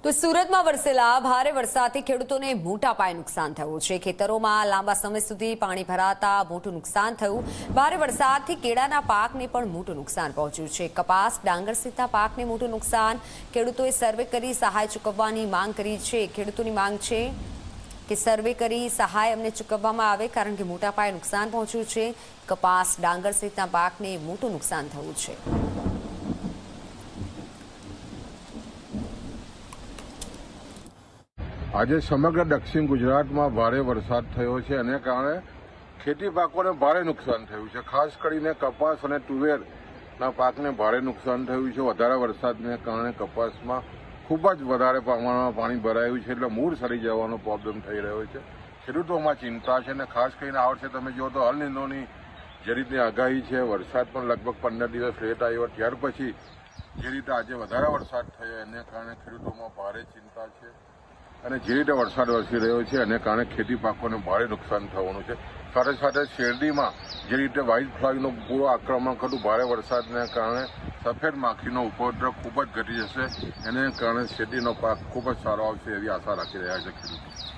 તો સુરતમાં વરસેલા ભારે વરસાદથી ખેડૂતોને મોટા પાયે નુકસાન થયું છે। ખેતરોમાં લાંબા સમય સુધી પાણી ભરાતા મોટું નુકસાન થયું। ભારે વરસાદથી કેળાના પાકને પણ મોટું નુકસાન પહોંચ્યું છે। કપાસ, ડાંગર સહિતના પાકને મોટું નુકસાન। ખેડૂતોએ સર્વે કરી સહાય ચૂકવવાની માંગ કરી છે। ખેડૂતોની માંગ છે કે સર્વે કરી સહાય અમને ચૂકવવામાં આવે, કારણ કે મોટા પાયે નુકસાન પહોંચ્યું છે। કપાસ, ડાંગર સહિતના પાકને મોટું નુકસાન થયું છે। આજે સમગ્ર દક્ષિણ ગુજરાતમાં ભારે વરસાદ થયો છે અને કારણે ખેતી પાકોને ભારે નુકસાન થયું છે। ખાસ કરીને કપાસ અને તુવેરના પાકને ભારે નુકસાન થયું છે। વધારે વરસાદને કારણે કપાસમાં ખૂબ જ વધારે પ્રમાણમાં પાણી ભરાયું છે, એટલે મૂળ સડી જવાનો પ્રોબ્લેમ થઈ રહ્યો છે। ખેડૂતોમાં ચિંતા છે અને ખાસ કરીને આ વર્ષે તમે જુઓ તો અલ નિનોની જે રીતે આગાહી છે, વરસાદ પણ લગભગ 15 દિવસ લેટ આવ્યો, ત્યાર પછી જે રીતે આજે વધારે વરસાદ થયો એને કારણે ખેડૂતોમાં ભારે ચિંતા છે અને જે રીતે વરસાદ વરસી રહ્યો છે એને કારણે ખેતી પાકોને ભારે નુકસાન થવાનું છે। સાથે સાથે શેરડીમાં જે રીતે વ્હાઇટ ફ્લાયનું પૂરું આક્રમણ હતું, ભારે વરસાદને કારણે સફેદ માખીનો ઉપદ્રવ ખૂબ જ ઘટી જશે। એને કારણે શેરડીનો પાક ખૂબ જ સારો આવશે એવી આશા રાખી રહ્યા છે ખેડૂતો।